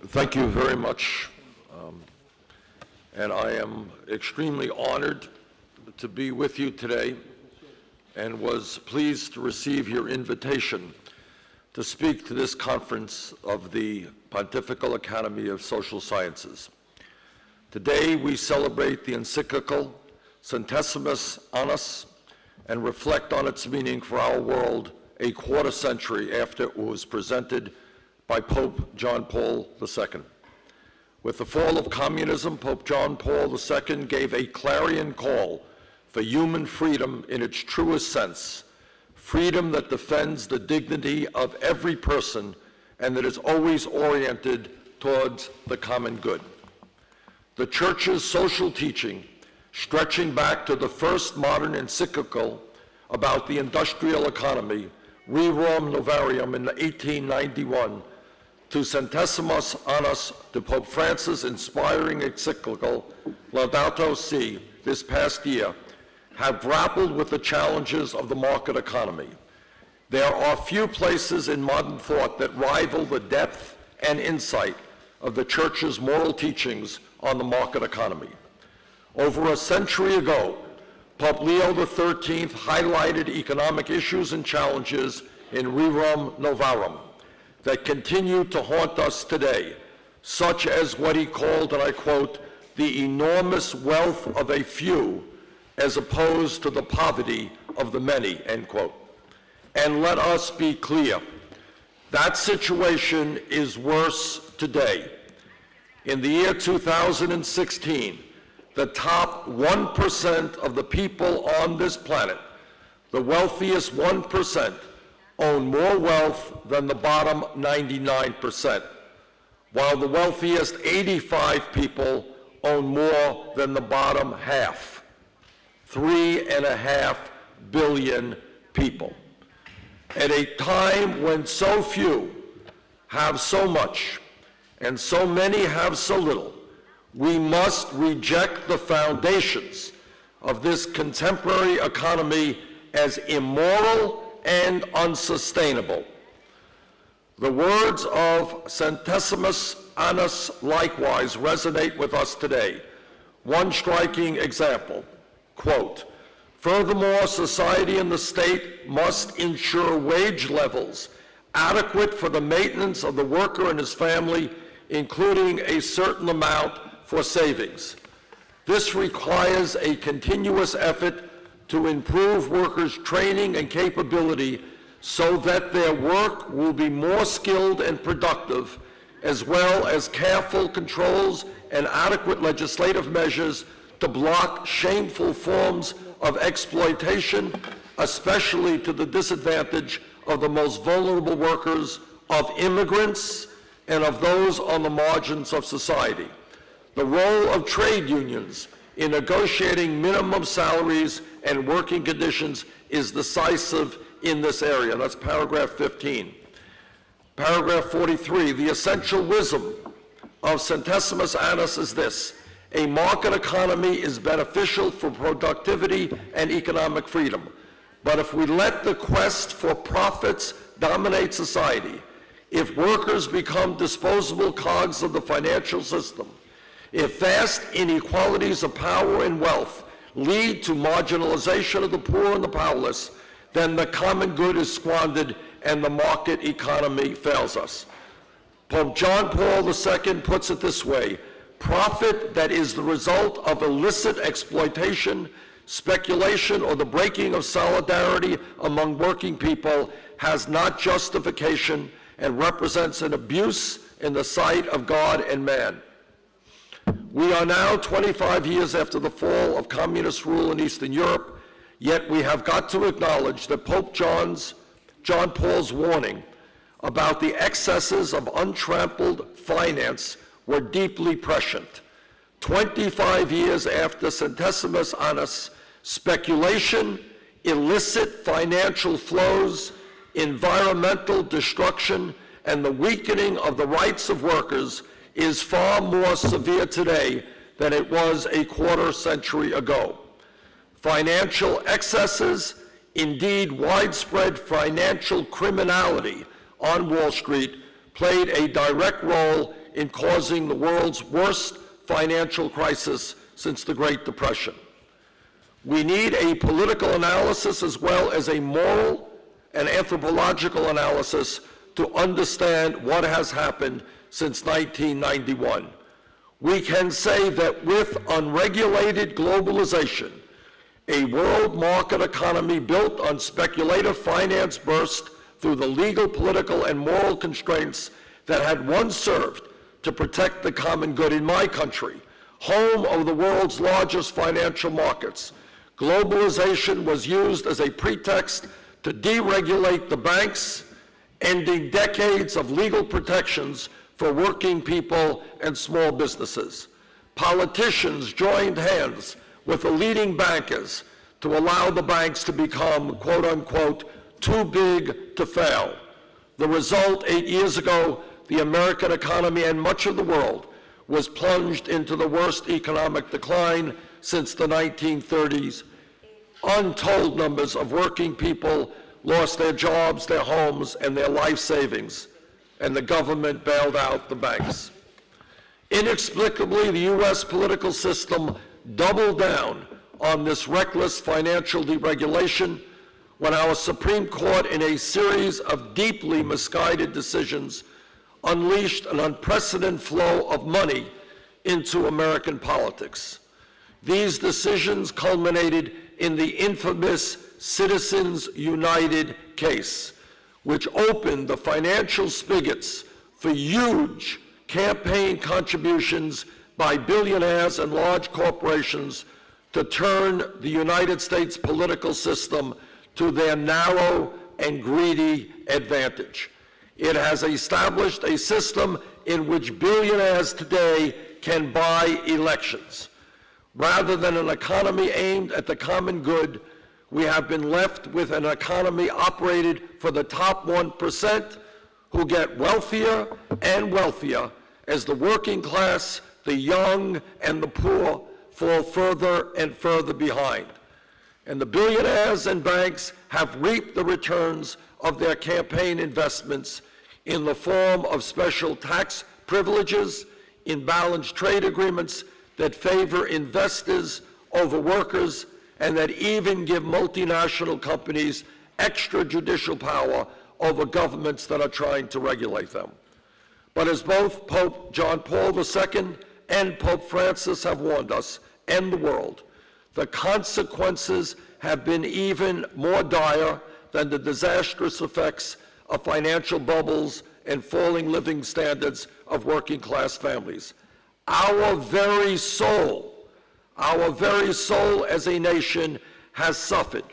Thank you very much. And I am extremely honored to be with you today and was pleased to receive your invitation to speak to this conference of the Pontifical Academy of Social Sciences. Today we celebrate the encyclical Centesimus Annus and reflect on its meaning for our world a quarter century after it was presented by Pope John Paul II. With the fall of communism, Pope John Paul II gave a clarion call for human freedom in its truest sense, freedom that defends the dignity of every person and that is always oriented towards the common good. The Church's social teaching, stretching back to the first modern encyclical about the industrial economy, Rerum Novarium in 1891, to Centesimus Annus, to Pope Francis' inspiring encyclical, Laudato Si, this past year, have grappled with the challenges of the market economy. There are few places in modern thought that rival the depth and insight of the Church's moral teachings on the market economy. Over a century ago, Pope Leo XIII highlighted economic issues and challenges in Rerum Novarum that continue to haunt us today, such as what he called, and I quote, the enormous wealth of a few as opposed to the poverty of the many, end quote. And let us be clear, that situation is worse today. In the year 2016, the top 1% of the people on this planet, the wealthiest 1%, own more wealth than the bottom 99%, while the wealthiest 85 people own more than the bottom half, 3.5 billion people. At a time when so few have so much and so many have so little, we must reject the foundations of this contemporary economy as immoral and unsustainable. The words of Centesimus Annus likewise resonate with us today. One striking example, quote, furthermore, society and the state must ensure wage levels adequate for the maintenance of the worker and his family, including a certain amount for savings. This requires a continuous effort to improve workers' training and capability so that their work will be more skilled and productive, as well as careful controls and adequate legislative measures to block shameful forms of exploitation, especially to the disadvantage of the most vulnerable workers, of immigrants, and of those on the margins of society. The role of trade unions in negotiating minimum salaries and working conditions is decisive in this area. That's paragraph 15. Paragraph 43, the essential wisdom of Centesimus Annus is this: a market economy is beneficial for productivity and economic freedom. But if we let the quest for profits dominate society, if workers become disposable cogs of the financial system, if vast inequalities of power and wealth lead to marginalization of the poor and the powerless, then the common good is squandered and the market economy fails us. Pope John Paul II puts it this way: profit that is the result of illicit exploitation, speculation, or the breaking of solidarity among working people has not justification and represents an abuse in the sight of God and man. We are now 25 years after the fall of communist rule in Eastern Europe, yet we have got to acknowledge that Pope John Paul's warning about the excesses of untrampled finance were deeply prescient. 25 years after Centesimus Annus, speculation, illicit financial flows, environmental destruction, and the weakening of the rights of workers is far more severe today than it was a quarter century ago. Financial excesses, indeed widespread financial criminality on Wall Street, played a direct role in causing the world's worst financial crisis since the Great Depression. We need a political analysis as well as a moral and anthropological analysis to understand what has happened since 1991. We can say that with unregulated globalization, a world market economy built on speculative finance burst through the legal, political, and moral constraints that had once served to protect the common good in my country, home of the world's largest financial markets. Globalization was used as a pretext to deregulate the banks, ending decades of legal protections for working people and small businesses. Politicians joined hands with the leading bankers to allow the banks to become, quote unquote, too big to fail. The result, 8 years ago, the American economy and much of the world was plunged into the worst economic decline since the 1930s. Untold numbers of working people lost their jobs, their homes, and their life savings, and the government bailed out the banks. Inexplicably, the U.S. political system doubled down on this reckless financial deregulation when our Supreme Court, in a series of deeply misguided decisions, unleashed an unprecedented flow of money into American politics. These decisions culminated in the infamous Citizens United case, which opened the financial spigots for huge campaign contributions by billionaires and large corporations to turn the United States political system to their narrow and greedy advantage. It has established a system in which billionaires today can buy elections. Rather than an economy aimed at the common good, we have been left with an economy operated for the top 1%, who get wealthier and wealthier as the working class, the young, and the poor fall further and further behind. And the billionaires and banks have reaped the returns of their campaign investments in the form of special tax privileges, imbalanced trade agreements that favor investors over workers, and that even give multinational companies extrajudicial power over governments that are trying to regulate them. But as both Pope John Paul II and Pope Francis have warned us and the world, the consequences have been even more dire than the disastrous effects of financial bubbles and falling living standards of working class families. Our very soul as a nation has suffered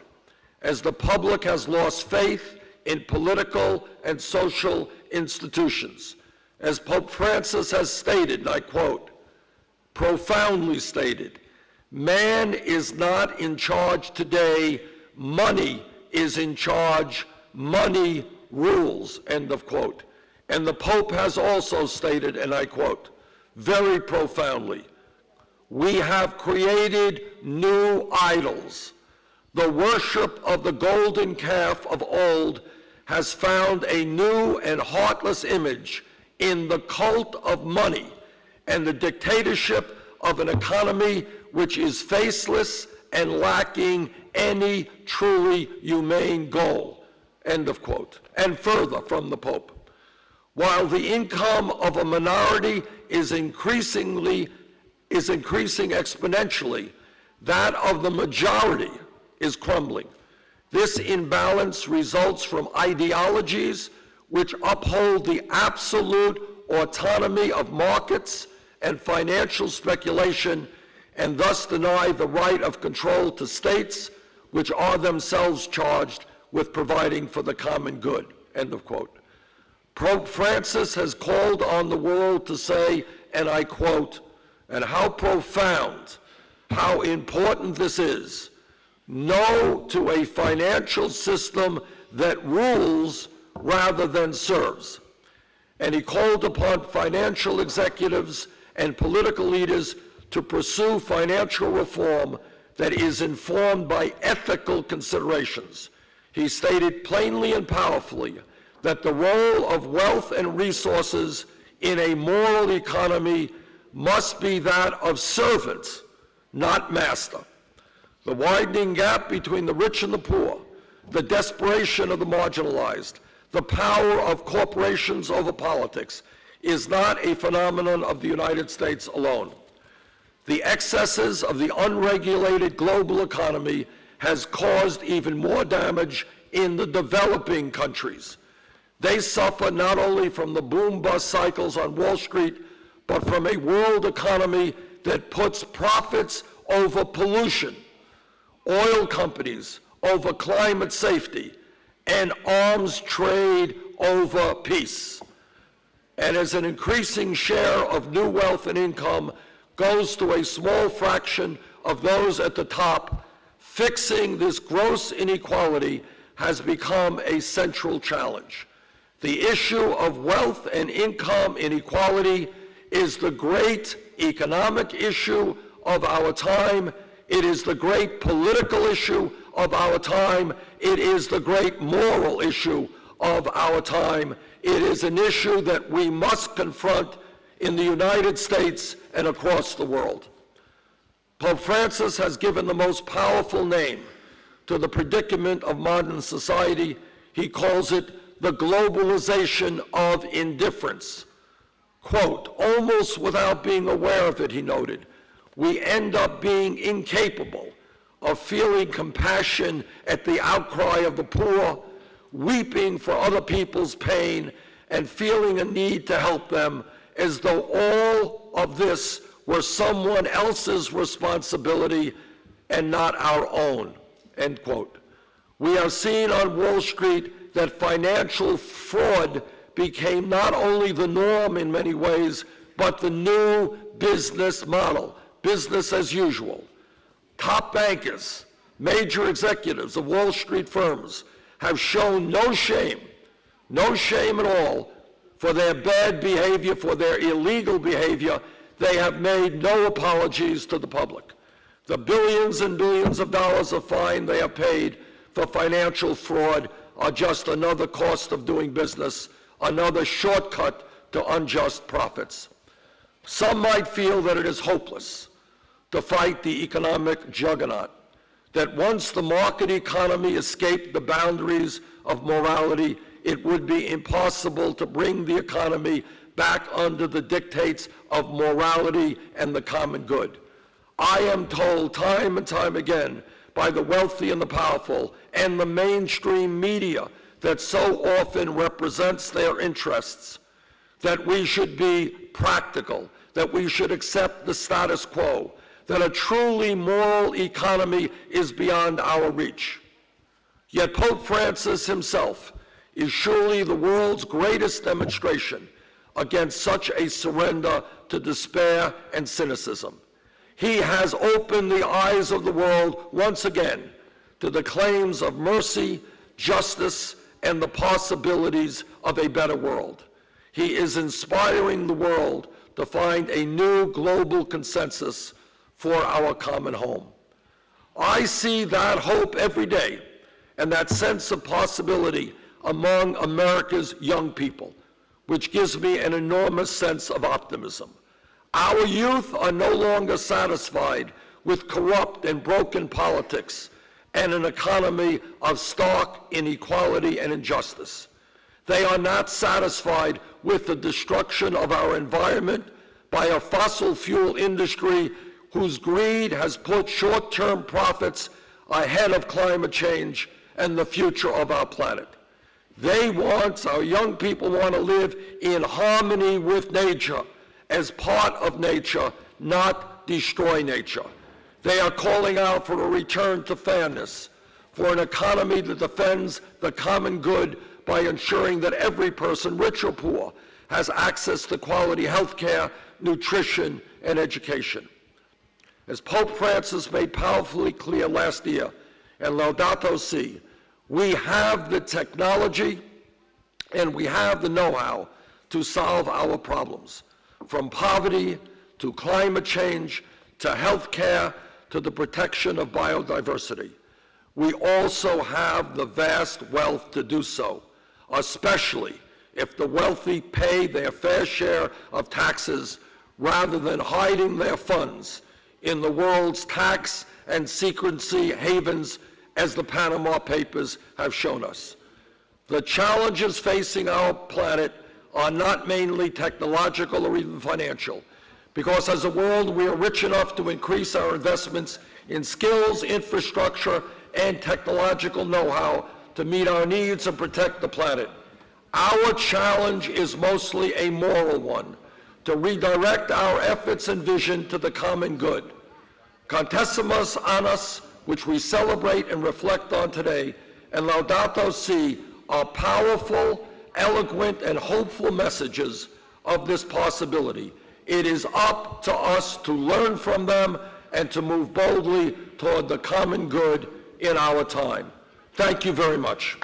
as the public has lost faith in political and social institutions. As Pope Francis has stated, and I quote, profoundly stated, "Man is not in charge today, money is in charge, money rules," end of quote. And the Pope has also stated, and I quote, very profoundly, "We have created new idols. The worship of the golden calf of old has found a new and heartless image in the cult of money and the dictatorship of an economy which is faceless and lacking any truly humane goal," end of quote. And further from the Pope, while the income of a minority is increasing exponentially, that of the majority is crumbling. This imbalance results from ideologies which uphold the absolute autonomy of markets and financial speculation, and thus deny the right of control to states, which are themselves charged with providing for the common good, end of quote. Pope Francis has called on the world to say, and I quote, and how profound, how important this is, "No to a financial system that rules rather than serves." And he called upon financial executives and political leaders to pursue financial reform that is informed by ethical considerations. He stated plainly and powerfully that the role of wealth and resources in a moral economy must be that of servant, not master. The widening gap between the rich and the poor, the desperation of the marginalized, the power of corporations over politics is not a phenomenon of the United States alone. The excesses of the unregulated global economy has caused even more damage in the developing countries. They suffer not only from the boom-bust cycles on Wall Street, but from a world economy that puts profits over pollution, oil companies over climate safety, and arms trade over peace. And as an increasing share of new wealth and income goes to a small fraction of those at the top, fixing this gross inequality has become a central challenge. The issue of wealth and income inequality is the great economic issue of our time. It is the great political issue of our time. It is the great moral issue of our time. It is an issue that we must confront in the United States and across the world. Pope Francis has given the most powerful name to the predicament of modern society. He calls it the globalization of indifference. Quote, almost without being aware of it, he noted, we end up being incapable of feeling compassion at the outcry of the poor, weeping for other people's pain, and feeling a need to help them, as though all of this were someone else's responsibility and not our own, end quote. We have seen on Wall Street that financial fraud became not only the norm in many ways, but the new business model, business as usual. Top bankers, major executives of Wall Street firms have shown no shame at all for their bad behavior, for their illegal behavior. They have made no apologies to the public. The billions and billions of dollars of fine they have paid for financial fraud are just another cost of doing business, another shortcut to unjust profits. Some might feel that it is hopeless to fight the economic juggernaut, that once the market economy escaped the boundaries of morality, it would be impossible to bring the economy back under the dictates of morality and the common good. I am told time and time again by the wealthy and the powerful and the mainstream media that so often represents their interests that we should be practical, that we should accept the status quo, that a truly moral economy is beyond our reach. Yet Pope Francis himself is surely the world's greatest demonstration against such a surrender to despair and cynicism. He has opened the eyes of the world once again to the claims of mercy, justice, and the possibilities of a better world. He is inspiring the world to find a new global consensus for our common home. I see that hope every day and that sense of possibility among America's young people, which gives me an enormous sense of optimism. Our youth are no longer satisfied with corrupt and broken politics and an economy of stark inequality and injustice. They are not satisfied with the destruction of our environment by a fossil fuel industry whose greed has put short-term profits ahead of climate change and the future of our planet. Our young people want to live in harmony with nature, as part of nature, not destroy nature. They are calling out for a return to fairness, for an economy that defends the common good by ensuring that every person, rich or poor, has access to quality health care, nutrition, and education. As Pope Francis made powerfully clear last year in Laudato Si', we have the technology and we have the know-how to solve our problems, from poverty to climate change to health care to the protection of biodiversity. We also have the vast wealth to do so, especially if the wealthy pay their fair share of taxes rather than hiding their funds in the world's tax and secrecy havens, as the Panama Papers have shown us. The challenges facing our planet are not mainly technological or even financial, because as a world we are rich enough to increase our investments in skills, infrastructure, and technological know-how to meet our needs and protect the planet. Our challenge is mostly a moral one, to redirect our efforts and vision to the common good. Contesimus Annus, which we celebrate and reflect on today, and Laudato Si are powerful, eloquent, and hopeful messages of this possibility. It is up to us to learn from them and to move boldly toward the common good in our time. Thank you very much.